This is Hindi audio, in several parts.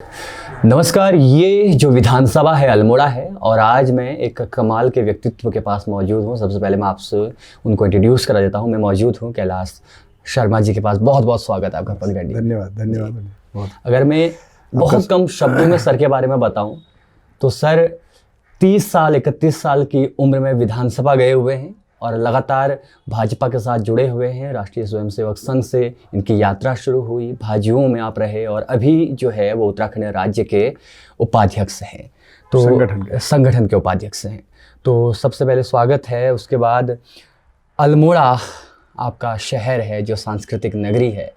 नमस्कार। ये जो विधानसभा है अल्मोड़ा है और आज मैं एक कमाल के व्यक्तित्व के पास मौजूद हूँ। सबसे पहले मैं आपसे उनको इंट्रोड्यूस करा देता हूँ। मैं मौजूद हूँ कैलाश शर्मा जी के पास। बहुत बहुत स्वागत है आपका पगडंडी। धन्यवाद। अगर मैं बहुत कम शब्दों में सर के बारे में बताऊँ तो सर 31 साल की उम्र में विधानसभा गए हुए हैं और लगातार भाजपा के साथ जुड़े हुए हैं। राष्ट्रीय स्वयंसेवक संघ से इनकी यात्रा शुरू हुई, भाजयुओं में आप रहे और अभी जो है वो उत्तराखंड राज्य के उपाध्यक्ष हैं, तो संगठन के उपाध्यक्ष हैं। तो सबसे पहले स्वागत है। उसके बाद अल्मोड़ा आपका शहर है जो सांस्कृतिक नगरी है,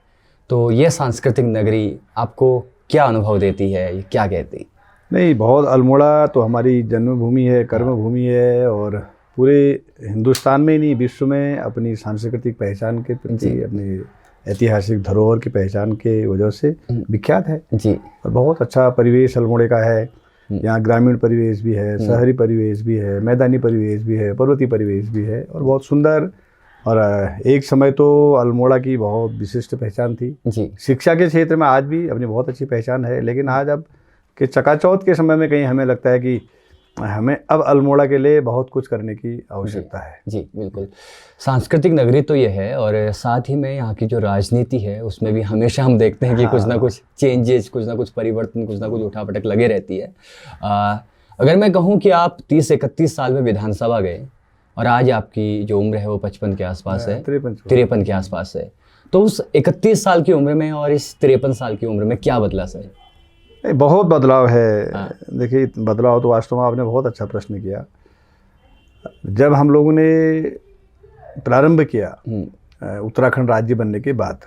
तो ये सांस्कृतिक नगरी आपको क्या अनुभव देती है, ये क्या कहती? नहीं, बहुत अल्मोड़ा तो हमारी जन्मभूमि है, कर्मभूमि है और पूरे हिंदुस्तान में ही नहीं विश्व में अपनी सांस्कृतिक पहचान के प्रति, अपनी ऐतिहासिक धरोहर की पहचान के वजह से विख्यात है जी। और बहुत अच्छा परिवेश अल्मोड़े का है। यहाँ ग्रामीण परिवेश भी है, शहरी परिवेश भी है, मैदानी परिवेश भी है, पर्वतीय परिवेश भी है और बहुत सुंदर। और एक समय तो अल्मोड़ा की बहुत विशिष्ट पहचान थी जी। शिक्षा के क्षेत्र में आज भी अपनी बहुत अच्छी पहचान है, लेकिन आज अब के चकाचौंध के समय में कहीं हमें लगता है कि हमें अब अल्मोड़ा के लिए बहुत कुछ करने की आवश्यकता है जी। बिल्कुल, सांस्कृतिक नगरी तो ये है और साथ ही में यहाँ की जो राजनीति है उसमें भी हमेशा हम देखते हैं कि कुछ ना कुछ चेंजेस, कुछ ना कुछ परिवर्तन, कुछ ना कुछ उठापटक लगे रहती है। अगर मैं कहूँ कि आप 30-31 साल में विधानसभा गए और आज आपकी जो उम्र है वो 55 के आसपास है, 53 के आसपास है, तो उस 31 साल की उम्र में और इस 53 साल की उम्र में क्या बदला सर? बहुत बदलाव है। देखिए, बदलाव तो वास्तव में आपने बहुत अच्छा प्रश्न किया। जब हम लोगों ने प्रारंभ किया उत्तराखंड राज्य बनने के बाद,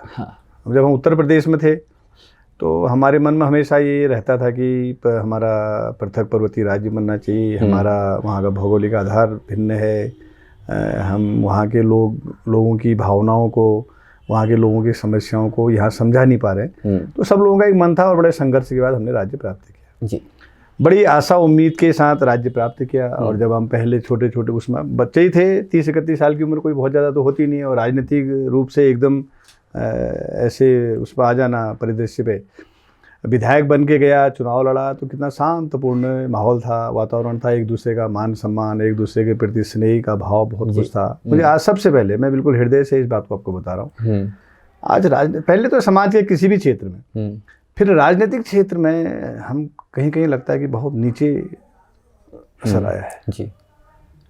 जब हम उत्तर प्रदेश में थे तो हमारे मन में हमेशा ये रहता था कि हमारा पृथक पर्वतीय राज्य बनना चाहिए। हमारा वहाँ का भौगोलिक आधार भिन्न है, हम वहाँ के लोगों की भावनाओं को, वहाँ के लोगों की समस्याओं को यहाँ समझा नहीं पा रहे। तो सब लोगों का एक मन था और बड़े संघर्ष के बाद हमने राज्य प्राप्त किया जी। बड़ी आशा उम्मीद के साथ राज्य प्राप्त किया। और जब हम पहले छोटे उसमें बच्चे ही थे, 30-31 साल की उम्र कोई बहुत ज़्यादा तो होती नहीं है, और राजनीतिक रूप से एकदम ऐसे उस पर आ जाना परिदृश्य पे, विधायक बन के गया, चुनाव लड़ा तो कितना शांतपूर्ण माहौल था, वातावरण था, एक दूसरे का मान सम्मान, एक दूसरे के प्रति स्नेह का भाव बहुत कुछ था। मुझे आज सबसे पहले, मैं बिल्कुल हृदय से इस बात को आपको बता रहा हूँ, आज पहले तो समाज के किसी भी क्षेत्र में, फिर राजनीतिक क्षेत्र में हम कहीं लगता है कि बहुत नीचे असर आया है जी।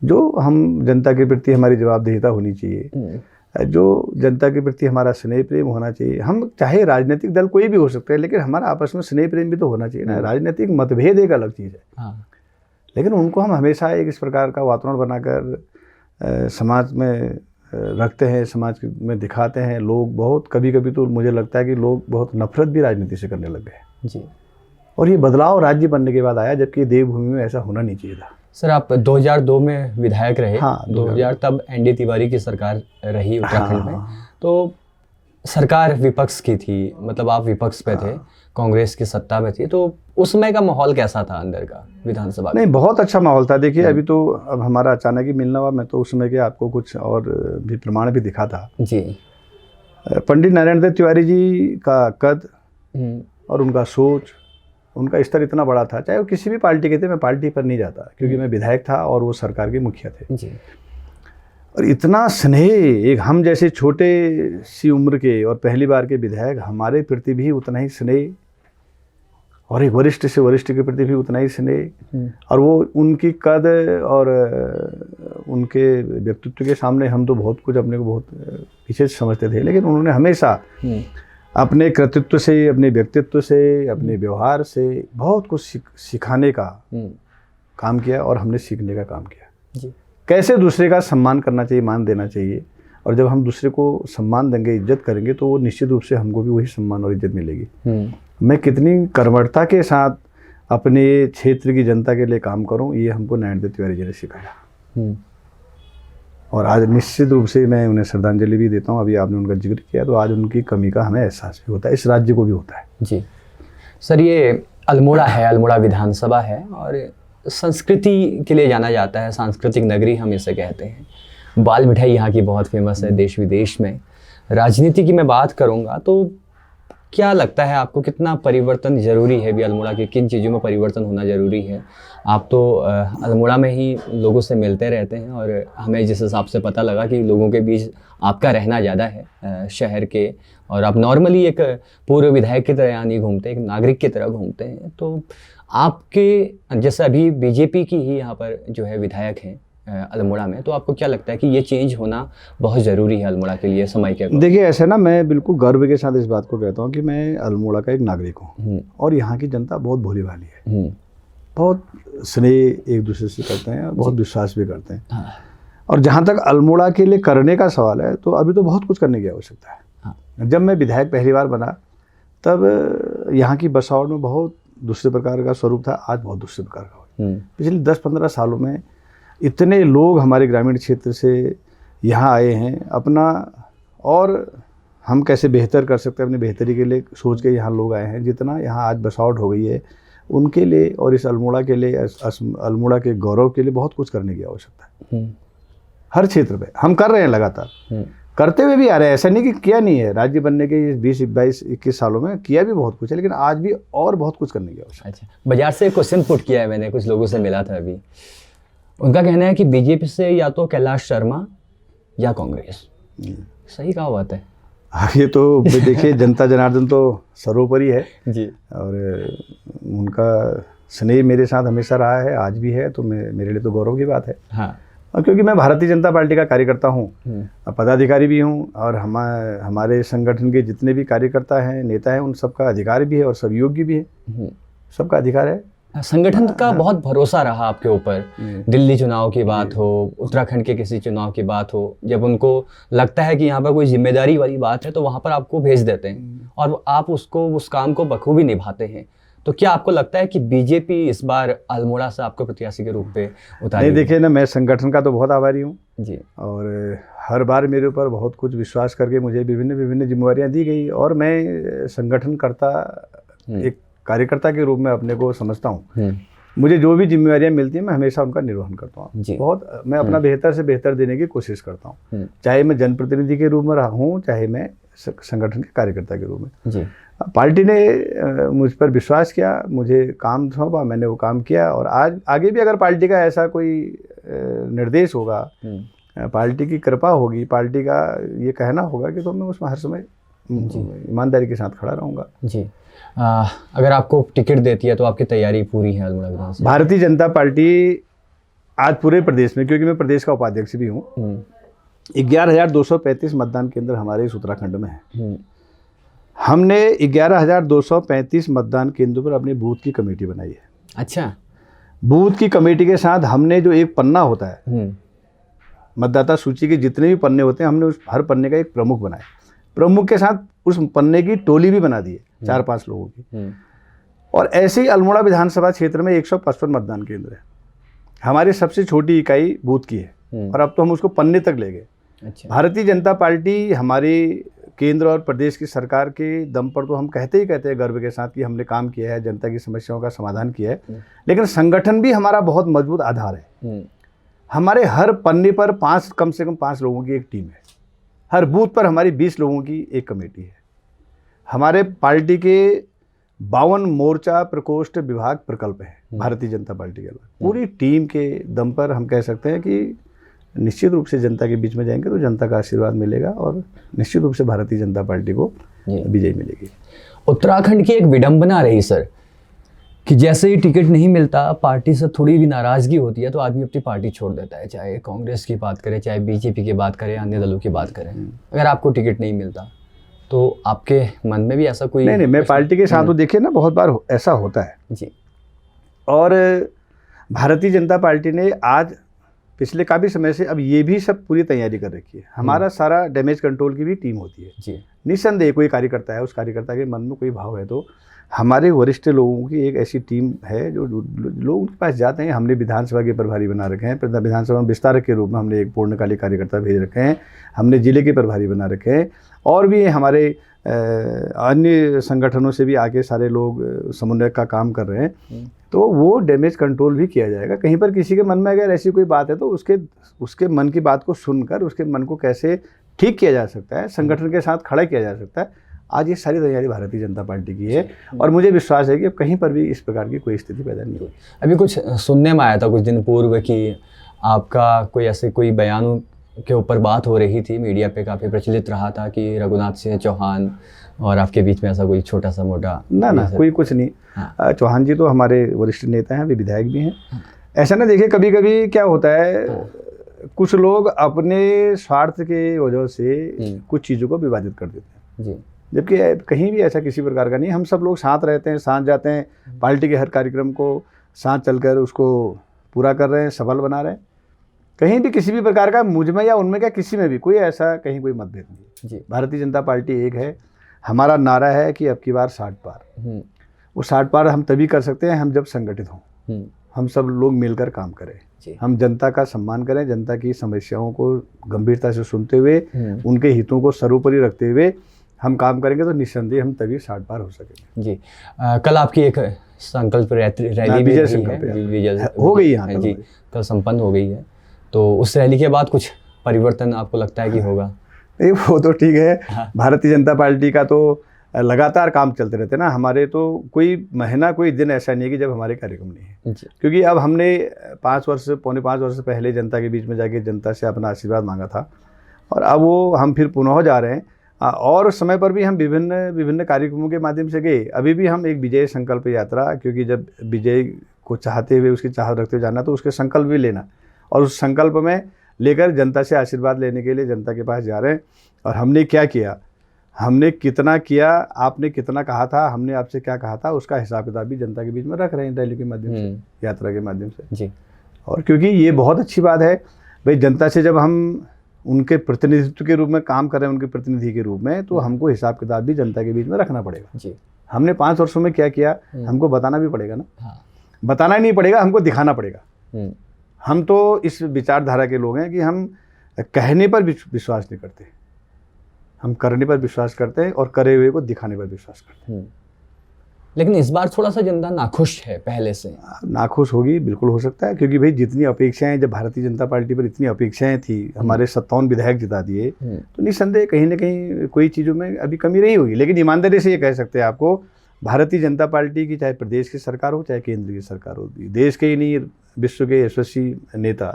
जो हम जनता के प्रति हमारी जवाबदेहिता होनी चाहिए, जो जनता के प्रति हमारा स्नेह प्रेम होना चाहिए। हम चाहे राजनीतिक दल कोई भी हो सकते हैं, लेकिन हमारा आपस में स्नेह प्रेम भी तो होना चाहिए ना। राजनीतिक मतभेद एक अलग चीज़ है, लेकिन उनको हम हमेशा एक इस प्रकार का वातावरण बनाकर समाज में रखते हैं, समाज में दिखाते हैं। लोग बहुत कभी तो मुझे लगता है कि लोग बहुत नफरत भी राजनीति से करने लग गए जी। और ये बदलाव राज्य बनने के बाद आया, जबकि देवभूमि में ऐसा होना नहीं चाहिए था। सर, आप 2002 में विधायक रहे। 2000 तब एनडी तिवारी की सरकार रही उत्तराखंड में। तो सरकार विपक्ष की थी, मतलब आप विपक्ष पे थे, कांग्रेस की सत्ता में थी, तो उस समय का माहौल कैसा था अंदर का विधानसभा? नहीं, बहुत अच्छा माहौल था। देखिए, अभी तो अब हमारा अचानक ही मिलना हुआ, मैं तो उस समय के आपको कुछ और भी प्रमाण भी दिखा था जी। पंडित नारायण देव तिवारी जी का कद और उनका सोच, उनका स्तर इतना बड़ा था, चाहे वो किसी भी पार्टी के थे। मैं पार्टी पर नहीं जाता क्योंकि मैं विधायक था और वो सरकार के मुखिया थे जी। और इतना स्नेह, एक हम जैसे छोटे सी उम्र के और पहली बार के विधायक, हमारे प्रति भी उतना ही स्नेह, और एक वरिष्ठ से वरिष्ठ के प्रति भी उतना ही स्नेह। और वो उनकी कद और उनके व्यक्तित्व के सामने हम तो बहुत कुछ अपने को बहुत पीछे समझते थे, लेकिन उन्होंने हमेशा अपने कृतित्व से, अपने व्यक्तित्व से, अपने व्यवहार से बहुत कुछ सिखाने का काम किया और हमने सीखने का काम किया जी। कैसे दूसरे का सम्मान करना चाहिए, मान देना चाहिए, और जब हम दूसरे को सम्मान देंगे, इज्जत करेंगे, तो वो निश्चित रूप से हमको भी वही सम्मान और इज्जत मिलेगी। मैं कितनी कर्मठता के साथ अपने क्षेत्र की जनता के लिए काम करूं, ये हमको नारायण देव तिवारी जी ने सिखाया। और आज निश्चित रूप से मैं उन्हें श्रद्धांजलि भी देता हूँ। अभी आपने उनका जिक्र किया, तो आज उनकी कमी का हमें एहसास भी होता है, इस राज्य को भी होता है जी। सर, ये अल्मोड़ा है, अल्मोड़ा विधानसभा है और संस्कृति के लिए जाना जाता है, सांस्कृतिक नगरी हम इसे कहते हैं। बाल मिठाई यहाँ की बहुत फेमस है देश विदेश में। राजनीति की मैं बात करूँगा तो क्या लगता है आपको, कितना परिवर्तन जरूरी है अभी अल्मोड़ा के, किन चीज़ों में परिवर्तन होना जरूरी है? आप तो अल्मोड़ा में ही लोगों से मिलते रहते हैं और हमें जिस हिसाब से पता लगा कि लोगों के बीच आपका रहना ज़्यादा है शहर के, और आप नॉर्मली एक पूर्व विधायक की तरह यहाँ नहीं घूमते, एक नागरिक की तरह घूमते हैं। तो आपके जैसे अभी बीजेपी की ही यहाँ पर जो है विधायक हैं अल्मोड़ा में, तो आपको क्या लगता है कि ये चेंज होना बहुत ज़रूरी है अल्मोड़ा के लिए समय के? देखिए ऐसे ना, मैं बिल्कुल गर्व के साथ इस बात को कहता हूँ कि मैं अल्मोड़ा का एक नागरिक हूँ और यहाँ की जनता बहुत भोली भाली है, बहुत स्नेह एक दूसरे से करते हैं और बहुत विश्वास भी करते हैं। हाँ। और जहाँ तक अल्मोड़ा के लिए करने का सवाल है, तो अभी तो बहुत कुछ करने की आवश्यकता है। हाँ। जब मैं विधायक पहली बार बना तब यहाँ की बसावट में बहुत दूसरे प्रकार का स्वरूप था, आज बहुत दूसरे प्रकार का हो। पिछले 10-15 सालों में इतने लोग हमारे ग्रामीण क्षेत्र से यहाँ आए हैं अपना, और हम कैसे बेहतर कर सकते हैं अपनी बेहतरी के लिए सोच के यहाँ लोग आए हैं। जितना यहाँ आज बसावट हो गई है उनके लिए और इस अल्मोड़ा के लिए, अल्मोड़ा के गौरव के लिए बहुत कुछ करने की आवश्यकता है। हर क्षेत्र पे हम कर रहे हैं, लगातार करते हुए भी आ रहे हैं। ऐसा नहीं कि किया नहीं है, राज्य बनने के 20-22-21 सालों में किया भी बहुत कुछ है, लेकिन आज भी और बहुत कुछ करने की आवश्यकता है। अच्छा, बाजार से क्वेश्चन पुट किया है मैंने, कुछ लोगों से मिला था अभी, उनका कहना है कि बीजेपी से या तो कैलाश शर्मा या कांग्रेस। सही कहा बात है? ये तो देखिए जनता जनार्दन तो सर्वोपरि है जी, और उनका स्नेह मेरे साथ हमेशा रहा है, आज भी है, तो मेरे लिए तो गौरव की बात है। हाँ। और क्योंकि मैं भारतीय जनता पार्टी का कार्यकर्ता हूँ, पदाधिकारी भी हूँ, और हमारे संगठन के जितने भी कार्यकर्ता हैं, नेता हैं, उन सबका अधिकार भी है और सब योग्य भी है, सबका अधिकार है। संगठन का बहुत भरोसा रहा आपके ऊपर। दिल्ली चुनाव की बात हो, उत्तराखंड के किसी चुनाव की बात हो, जब उनको लगता है कि यहाँ पर कोई जिम्मेदारी वाली बात है तो वहाँ पर आपको भेज देते हैं और आप उस काम को बखूबी निभाते हैं। तो क्या आपको लगता है कि बीजेपी इस बार अल्मोड़ा से आपको प्रत्याशी के रूप में उतारेगी? नहीं, देखिए ना, मैं संगठन का तो बहुत आभारी हूँ जी, और हर बार मेरे ऊपर बहुत कुछ विश्वास करके मुझे विभिन्न जिम्मेवारियाँ दी गई, और मैं संगठन करता एक कार्यकर्ता के रूप में अपने को समझता हूँ। मुझे जो भी जिम्मेवारियाँ मिलती हैं मैं हमेशा उनका निर्वहन करता हूँ। बहुत मैं अपना बेहतर से बेहतर देने की कोशिश करता हूँ, चाहे मैं जनप्रतिनिधि के रूप में रहूँ, चाहे मैं संगठन के कार्यकर्ता के रूप में। जी। पार्टी ने मुझ पर विश्वास किया, मुझे काम सौंपा, मैंने वो काम किया, और आज आगे भी अगर पार्टी का ऐसा कोई निर्देश होगा, पार्टी की कृपा होगी, पार्टी का ये कहना होगा कि तो मैं उसमें हर समय ईमानदारी के साथ खड़ा रहूँगा। जी। अगर आपको टिकट देती है तो आपकी तैयारी पूरी है अल्मोड़ा विधानसभा? भारतीय जनता पार्टी आज पूरे प्रदेश में, क्योंकि मैं प्रदेश का उपाध्यक्ष भी हूँ, 11,235 मतदान केंद्र हमारे इस उत्तराखंड में है। हमने 11,235 मतदान केंद्रों पर अपनी बूथ की कमेटी बनाई है। अच्छा। बूथ की कमेटी के साथ हमने जो एक पन्ना होता है, मतदाता सूची के जितने भी पन्ने होते हैं, हमने उस हर पन्ने का एक प्रमुख बनाया। प्रमुख के साथ उस पन्ने की टोली भी बना दी है, 4-5 लोगों की। और ऐसे ही अल्मोड़ा विधानसभा क्षेत्र में 155 मतदान केंद्र है। हमारी सबसे छोटी इकाई बूथ की है, और अब तो हम उसको पन्ने तक ले गए। अच्छा। भारतीय जनता पार्टी हमारी केंद्र और प्रदेश की सरकार के दम पर तो हम कहते हैं गर्व के साथ कि हमने काम किया है, जनता की समस्याओं का समाधान किया है, लेकिन संगठन भी हमारा बहुत मजबूत आधार है। हमारे हर पन्ने पर कम से कम 5 लोगों की एक टीम है। हर बूथ पर हमारी 20 लोगों की एक कमेटी है। हमारे पार्टी के 52 मोर्चा प्रकोष्ठ विभाग प्रकल्प है भारतीय जनता पार्टी के अलावा। पूरी टीम के दम पर हम कह सकते हैं कि निश्चित रूप से जनता के बीच में जाएंगे तो जनता का आशीर्वाद मिलेगा, और निश्चित रूप से भारतीय जनता पार्टी को विजय मिलेगी। उत्तराखंड की एक विडंबना रही सर, कि जैसे ही टिकट नहीं मिलता, पार्टी से थोड़ी भी नाराज़गी होती है तो आदमी अपनी पार्टी छोड़ देता है, चाहे कांग्रेस की बात करें, चाहे बीजेपी की बात करें, अन्य दलों की बात करें। अगर आपको टिकट नहीं मिलता तो आपके मन में भी ऐसा कोई? नहीं, मैं पार्टी के साथ तो देखिए ना, बहुत बार ऐसा होता है जी। और भारतीय जनता पार्टी ने आज पिछले काफ़ी समय से अब ये भी सब पूरी तैयारी कर रखी है। हमारा सारा डैमेज कंट्रोल की भी टीम होती है जी। निस्संदेह कोई कार्यकर्ता है, उस कार्यकर्ता के मन में कोई भाव है तो हमारे वरिष्ठ लोगों की एक ऐसी टीम है जो लोग उनके पास जाते हैं। हमने विधानसभा के प्रभारी बना रखे हैं, विधानसभा में विस्तारक के रूप में हमने एक पूर्णकालिक कार्यकर्ता भेज रखे हैं, हमने जिले के प्रभारी बना रखे हैं, और भी हमारे अन्य संगठनों से भी आके सारे लोग समन्वय का काम कर रहे हैं। तो वो डैमेज कंट्रोल भी किया जाएगा। कहीं पर किसी के मन में अगर ऐसी कोई बात है तो उसके मन की बात को सुनकर उसके मन को कैसे ठीक किया जा सकता है, संगठन के साथ खड़ा किया जा सकता है, आज ये सारी तैयारी भारतीय जनता पार्टी की है और मुझे विश्वास है कि अब कहीं पर भी इस प्रकार की कोई स्थिति पैदा नहीं होगी। अभी कुछ सुनने में आया था कुछ दिन पूर्व कि आपका कोई ऐसे कोई बयानों के ऊपर बात हो रही थी, मीडिया पे काफ़ी प्रचलित रहा था कि रघुनाथ सिंह चौहान और आपके बीच में ऐसा कोई छोटा सा मोटा। ना कोई कुछ नहीं। हाँ। चौहान जी तो हमारे वरिष्ठ नेता हैं, वे विधायक भी हैं। ऐसा ना देखिए, कभी कभी क्या होता है, कुछ लोग अपने स्वार्थ के वजह से कुछ चीज़ों को विवादित कर देते हैं, जबकि कहीं भी ऐसा किसी प्रकार का नहीं। हम सब लोग साथ रहते हैं, साथ जाते हैं, पार्टी के हर कार्यक्रम को साथ चलकर उसको पूरा कर रहे हैं, सफल बना रहे हैं। कहीं भी किसी भी प्रकार का मुझ में या उनमें क्या किसी में भी कोई ऐसा कहीं कोई मतभेद नहीं जी। भारतीय जनता पार्टी एक है। हमारा नारा है कि अब की बार 60 पार। वो 60 पार हम तभी कर सकते हैं हम जब संगठित हों, हम सब लोग मिलकर काम करें, हम जनता का सम्मान करें, जनता की समस्याओं को गंभीरता से सुनते हुए उनके हितों को सर्वोपरि रखते हुए हम काम करेंगे तो निस्संदेह हम तभी 60 पार हो सकेंगे। जी। कल आपकी एक संकल्प रैली भी हो गई यहाँ जी, कल संपन्न हो गई है, तो उस रैली के बाद कुछ परिवर्तन आपको लगता है कि होगा? नहीं, वो तो ठीक है। भारतीय जनता पार्टी का तो लगातार काम चलते रहते हैं ना। हमारे तो कोई महीना कोई दिन ऐसा नहीं है कि जब हमारे कार्यक्रम नहीं है, क्योंकि अब हमने 5 वर्ष पौने 5 वर्ष पहले जनता के बीच में जाके जनता से अपना आशीर्वाद मांगा था और अब वो हम फिर पुनः जा रहे हैं और समय पर भी हम विभिन्न कार्यक्रमों के माध्यम से गए। अभी भी हम एक विजय संकल्प यात्रा, क्योंकि जब विजय को चाहते हुए उसकी चाहत रखते हुए जाना तो उसके संकल्प भी लेना और उस संकल्प में लेकर जनता से आशीर्वाद लेने के लिए जनता के पास जा रहे हैं। और हमने क्या किया, हमने कितना किया, आपने कितना कहा था, हमने आपसे क्या कहा था, उसका हिसाब किताब भी जनता के बीच में रख रहे हैं रैली के माध्यम से, यात्रा के माध्यम से जी। और क्योंकि ये बहुत अच्छी बात है भाई, जनता से जब हम उनके प्रतिनिधित्व के रूप में काम कर रहे हैं, उनके प्रतिनिधि के रूप में, तो हमको हिसाब किताब भी जनता के बीच में रखना पड़ेगा जी। हमने 5 वर्षों में क्या किया हमको बताना भी पड़ेगा ना। बताना ही नहीं पड़ेगा, हमको दिखाना पड़ेगा। हम तो इस विचारधारा के लोग हैं कि हम कहने पर विश्वास नहीं करते, हम करने पर विश्वास करते हैं और करे हुए को दिखाने पर विश्वास करते हैं। लेकिन इस बार थोड़ा सा जनता नाखुश है पहले से। नाखुश होगी, बिल्कुल हो सकता है, क्योंकि भाई जितनी अपेक्षाएं, जब भारतीय जनता पार्टी पर इतनी अपेक्षाएं थी, हमारे 57 विधायक जिता दिए, तो निस्संदेह कहीं ना कहीं कोई चीज़ों में अभी कमी रही होगी। लेकिन ईमानदारी से ये कह सकते हैं आपको, भारतीय जनता पार्टी की चाहे प्रदेश की सरकार हो चाहे केंद्र की सरकार हो, देश के ही नहीं विश्व के यशस्वी नेता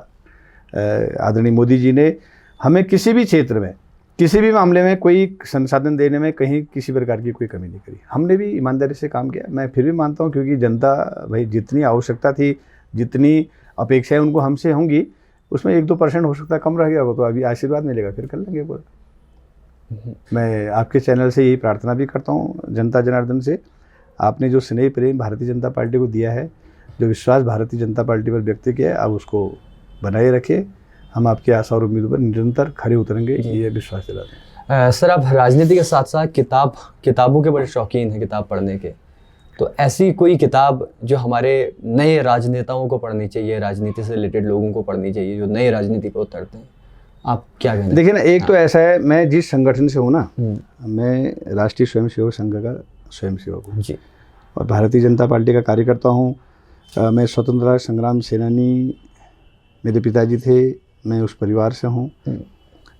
आदरणीय मोदी जी ने हमें किसी भी क्षेत्र में, किसी भी मामले में कोई संसाधन देने में कहीं किसी प्रकार की कोई कमी नहीं करी। हमने भी ईमानदारी से काम किया। मैं फिर भी मानता हूँ, क्योंकि जनता भाई जितनी आवश्यकता थी, जितनी अपेक्षाएं उनको हमसे होंगी, उसमें 1-2% हो सकता है कम रह गया हो, तो अभी आशीर्वाद मिलेगा, फिर कर लेंगे पूरा। मैं आपके चैनल से यही प्रार्थना भी करता हूँ जनता जनार्दन से, आपने जो स्नेह प्रेम भारतीय जनता पार्टी को दिया है, जो विश्वास भारतीय जनता पार्टी पर व्यक्त किया है, आप उसको बनाए रखिए। हम आपकी आशा और उम्मीदों पर निरंतर खड़े उतरेंगे, ये विश्वास दिलाते हैं। सर, आप राजनीति के साथ साथ किताबों के बड़े शौकीन हैं, किताब पढ़ने के, तो ऐसी कोई किताब जो हमारे नए राजनेताओं को पढ़नी चाहिए, राजनीति से रिलेटेड लोगों को पढ़नी चाहिए, जो नए राजनीति पे उतरते हैं, आप क्या कहना? देखिए ना, एक तो ऐसा है, मैं जिस संगठन से हूँ ना, मैं राष्ट्रीय स्वयंसेवक संघ का स्वयंसेवक हूँ जी, और भारतीय जनता पार्टी का कार्यकर्ता हूँ। मैं स्वतंत्रता संग्राम सेनानी, मेरे पिताजी थे, मैं उस परिवार से हूँ।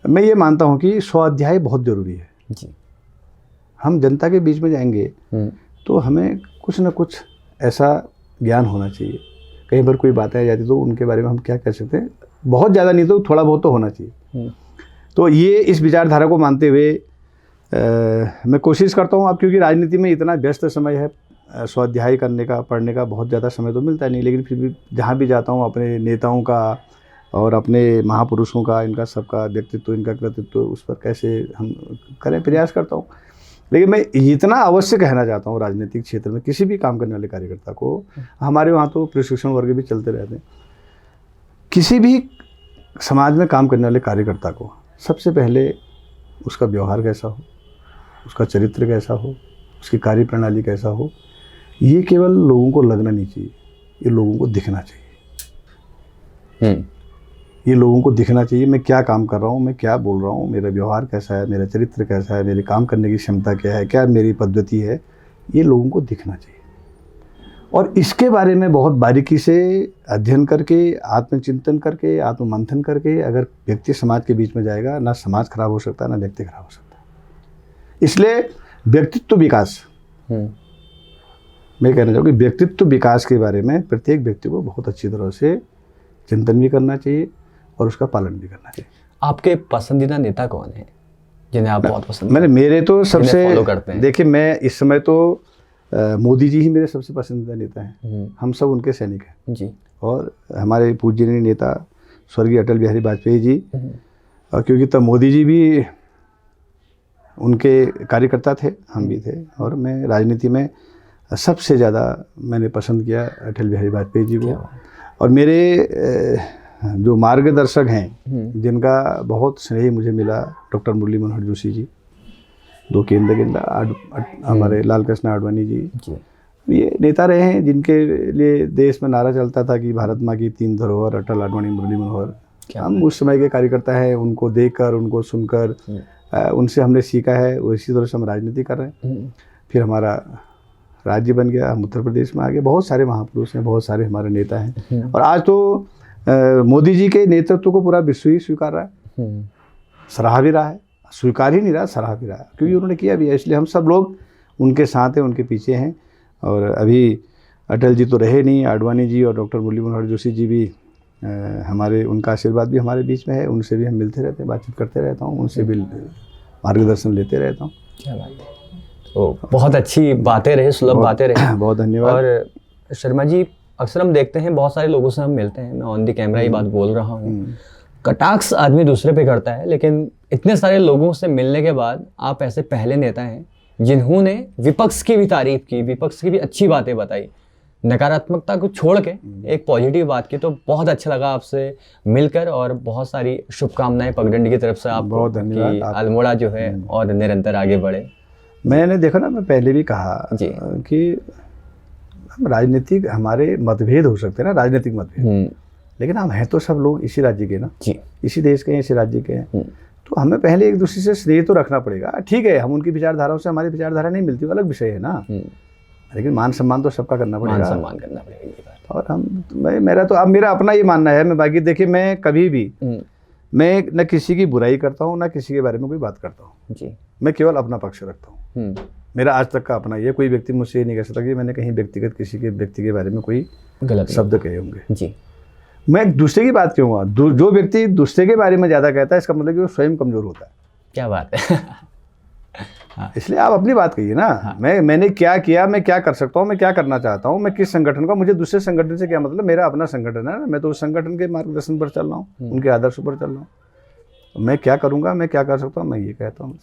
मैं ये मानता हूँ कि स्वाध्याय बहुत ज़रूरी है जी। हम जनता के बीच में जाएंगे तो हमें कुछ ना कुछ ऐसा ज्ञान होना चाहिए। कहीं पर कोई बातें आ जाती तो उनके बारे में हम क्या कह सकते हैं, बहुत ज़्यादा नहीं तो थोड़ा बहुत तो होना चाहिए। तो ये इस विचारधारा को मानते हुए मैं कोशिश करता हूँ। अब क्योंकि राजनीति में इतना व्यस्त समय है, स्वाध्याय करने का, पढ़ने का बहुत ज़्यादा समय तो मिलता नहीं, लेकिन फिर भी जहाँ भी जाता हूँ अपने नेताओं का और अपने महापुरुषों का, इनका सबका व्यक्तित्व, इनका कृतित्व, उस पर कैसे हम करें प्रयास करता हूँ। लेकिन मैं इतना अवश्य कहना चाहता हूँ, राजनीतिक क्षेत्र में किसी भी काम करने वाले कार्यकर्ता को, हमारे वहाँ तो प्रशिक्षण वर्ग भी चलते रहते हैं, किसी भी समाज में काम करने वाले कार्यकर्ता को सबसे पहले उसका व्यवहार कैसा हो, उसका चरित्र कैसा हो, उसकी कार्य प्रणाली कैसा हो, ये केवल लोगों को लगना नहीं चाहिए, ये लोगों को दिखना चाहिए। ये लोगों को दिखना चाहिए, मैं क्या काम कर रहा हूँ, मैं क्या बोल रहा हूँ, मेरा व्यवहार कैसा है, मेरा चरित्र कैसा है, मेरे काम करने की क्षमता क्या है, क्या मेरी पद्धति है, ये लोगों को दिखना चाहिए। और इसके बारे में बहुत बारीकी से अध्ययन करके, आत्मचिंतन करके, आत्ममंथन करके अगर व्यक्ति समाज के बीच में जाएगा, ना समाज खराब हो सकता है, ना व्यक्ति खराब हो सकता है। इसलिए व्यक्तित्व विकास, मैं कहना चाहूँगा कि व्यक्तित्व विकास के बारे में प्रत्येक व्यक्ति को बहुत अच्छी तरह से चिंतन भी करना चाहिए और उसका पालन भी करना चाहिए। आपके पसंदीदा नेता कौन है जिन्हें आप बहुत पसंद मेरे तो सबसे फॉलो करते हैं? देखिए, मैं इस समय तो मोदी जी ही मेरे सबसे पसंदीदा नेता हैं। हम सब उनके सैनिक हैं जी। और हमारे पूज्यनीय नेता स्वर्गीय अटल बिहारी वाजपेयी जी, और क्योंकि तब मोदी जी भी उनके कार्यकर्ता थे, हम भी थे, और मैं राजनीति में सबसे ज़्यादा मैंने पसंद किया अटल बिहारी वाजपेयी जी को। और मेरे जो मार्गदर्शक हैं जिनका बहुत स्नेह मुझे मिला, डॉक्टर मुरली मनोहर जोशी जी, दो केंद्र हमारे लाल कृष्ण आडवाणी जी, ये नेता रहे हैं जिनके लिए देश में नारा चलता था कि भारत माँ की 3 धरोहर, अटल, आडवाणी, मुरली मनोहर। हम उस समय के कार्यकर्ता हैं, उनको देखकर, उनको सुनकर, उनसे हमने सीखा है, उसी तरह से हम राजनीति कर रहे हैं। फिर हमारा राज्य बन गया, हम उत्तर प्रदेश में आ गए। बहुत सारे महापुरुष हैं, बहुत सारे हमारे नेता हैं, और आज तो मोदी जी के नेतृत्व को पूरा विश्व ही स्वीकार रहा है, सराहा भी रहा है, स्वीकार ही नहीं रहा, सराहा भी रहा है, क्योंकि उन्होंने किया भी है। इसलिए हम सब लोग उनके साथ हैं, उनके पीछे हैं। और अभी अटल जी तो रहे नहीं, आडवाणी जी और डॉक्टर मुरली मनोहर जोशी जी भी हमारे, उनका आशीर्वाद भी हमारे बीच में है। उनसे भी हम मिलते रहते हैं, बातचीत करते रहता हूँ, उनसे भी मार्गदर्शन लेते रहता हूँ। क्या बात है, तो बहुत अच्छी बातें रहे, सुलभ बातें रहे। बहुत धन्यवाद। और शर्मा जी, अक्सर हम देखते हैं बहुत सारे लोगों से हम मिलते हैं, मैं ऑन द कैमरा ही बात बोल रहा हूँ, कटाक्ष आदमी दूसरे पे करता है, लेकिन इतने सारे लोगों से मिलने के बाद आप ऐसे पहले नेता हैं जिन्होंने विपक्ष की भी तारीफ की, विपक्ष की भी अच्छी बातें बताई, नकारात्मकता को छोड़ के एक पॉजिटिव बात की। तो बहुत अच्छा लगा आपसे मिलकर, और बहुत सारी शुभकामनाएं पगडंडी की तरफ से आपको। बहुत धन्यवाद। कि अल्मोड़ा जो है और निरंतर आगे बढ़े। मैंने देखा ना, मैं पहले भी कहा कि राजनीतिक हमारे मतभेद हो सकते हैं ना, राजनीतिक मतभेद, लेकिन हम हैं तो सब लोग इसी राज्य के ना जी, इसी देश के हैं, इसी राज्य के हैं। तो हमें पहले एक दूसरे से स्नेह तो रखना पड़ेगा। ठीक है, हम उनकी विचारधाराओं से, हमारी विचारधारा नहीं मिलती, वो अलग विषय है ना, लेकिन मान सम्मान तो सबका करना पड़ेगा, मान सम्मान करना पड़ेगा ये बात। और मेरा अपना ये मानना है। मैं बाकी देखिए, मैं कभी भी मैं न किसी की बुराई करता हूँ, ना किसी के बारे में कोई बात करता हूँ जी। मैं केवल अपना पक्ष रखता हूँ। मेरा आज तक का अपना ये, कोई व्यक्ति मुझसे ये नहीं कह सकता कि मैंने कहीं व्यक्तिगत किसी के व्यक्ति के बारे में कोई गलत शब्द कहे होंगे जी। मैं दूसरे की बात कहूँगा, जो व्यक्ति दूसरे के बारे में ज़्यादा कहता है, इसका मतलब कि वो स्वयं कमज़ोर होता है। क्या बात है। हाँ। इसलिए आप अपनी बात कहिए ना। हाँ। मैंने क्या किया, मैं क्या कर सकता हूँ, मैं क्या करना चाहता हूँ, मैं किस संगठन का, मुझे दूसरे संगठन से क्या मतलब, मेरा अपना संगठन है ना, मैं तो उस संगठन के मार्गदर्शन पर चल रहा हूँ, उनके आदर्श पर चल रहा हूँ। मैं क्या करूँगा, मैं क्या कर सकता हूँ, मैं ये कहता हूँ,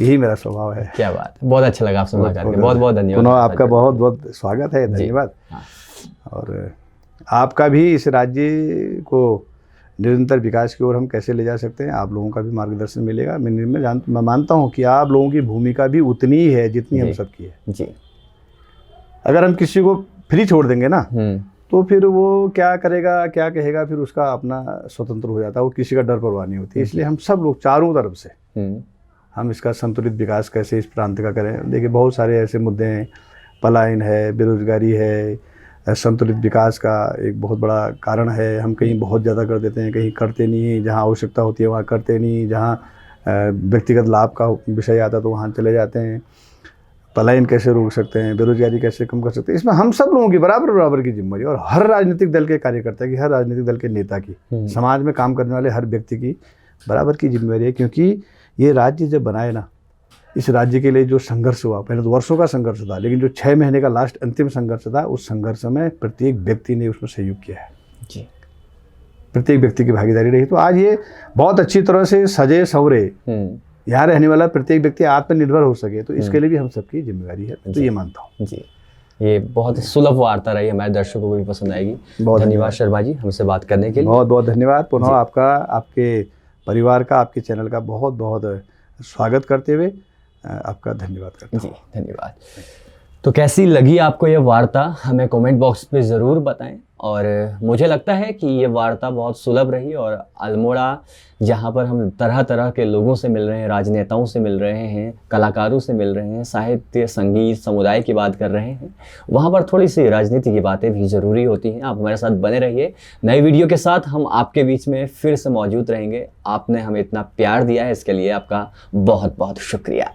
यही मेरा स्वभाव है। क्या बात है, बहुत अच्छा लगा आपसे बात करके, बहुत बहुत धन्यवाद। आपका बहुत बहुत स्वागत है, धन्यवाद। और आपका भी इस राज्य को निरंतर विकास की ओर हम कैसे ले जा सकते हैं, आप लोगों का भी मार्गदर्शन मिलेगा। मैं मानता हूं कि आप लोगों की भूमिका भी उतनी ही है जितनी हम सबकी है जी। अगर हम किसी को फ्री छोड़ देंगे ना, तो फिर वो क्या करेगा, क्या कहेगा, फिर उसका अपना स्वतंत्र हो जाता है, वो किसी का डर परवाह नहीं होती। इसलिए हम सब लोग चारों तरफ से हम इसका संतुलित विकास कैसे इस प्रांत का करें। देखिए, बहुत सारे ऐसे मुद्दे हैं, पलायन है, बेरोजगारी है, संतुलित विकास का एक बहुत बड़ा कारण है। हम कहीं बहुत ज़्यादा कर देते हैं, कहीं करते नहीं, जहाँ आवश्यकता होती है वहाँ करते नहीं, जहाँ व्यक्तिगत लाभ का विषय आता है तो वहाँ चले जाते हैं। पलायन कैसे रोक सकते हैं, बेरोजगारी कैसे कम कर सकते हैं, इसमें हम सब लोगों की बराबर की जिम्मेदारी, और हर राजनीतिक दल के कार्यकर्ता की, हर राजनीतिक दल के नेता की, समाज में काम करने वाले हर व्यक्ति की बराबर की जिम्मेदारी है। क्योंकि ये राज्य जब बनाए ना, इस राज्य के लिए जो संघर्ष हुआ, पहले तो वर्षों का संघर्ष था, लेकिन जो 6 महीने का लास्ट अंतिम संघर्ष था, उस संघर्ष में प्रत्येक व्यक्ति ने उसमें सहयोग किया है जी। प्रत्येक व्यक्ति की भागीदारी रही। तो आज ये बहुत अच्छी तरह से सजे संवरे यहाँ रहने वाला प्रत्येक व्यक्ति आत्मनिर्भर हो सके, तो इसके लिए भी हम सबकी जिम्मेदारी है। तो ये मानता हूँ जी। ये बहुत सुलभ वार्ता रही, हमारे दर्शकों को भी पसंद आएगी। बहुत धन्यवाद शर्मा जी हमसे बात करने के लिए। बहुत बहुत धन्यवाद। पुनः आपका, आपके परिवार का, आपके चैनल का बहुत बहुत स्वागत करते हुए आपका धन्यवाद करता हूँ। जी धन्यवाद। तो कैसी लगी आपको ये वार्ता, हमें कमेंट बॉक्स पे ज़रूर बताएं। और मुझे लगता है कि ये वार्ता बहुत सुलभ रही, और अल्मोड़ा जहाँ पर हम तरह तरह के लोगों से मिल रहे हैं, राजनेताओं से मिल रहे हैं, कलाकारों से मिल रहे हैं, साहित्य संगीत समुदाय की बात कर रहे हैं, वहाँ पर थोड़ी सी राजनीति की बातें भी ज़रूरी होती हैं। आप हमारे साथ बने रहिए, नई वीडियो के साथ हम आपके बीच में फिर से मौजूद रहेंगे। आपने हमें इतना प्यार दिया है, इसके लिए आपका बहुत बहुत शुक्रिया।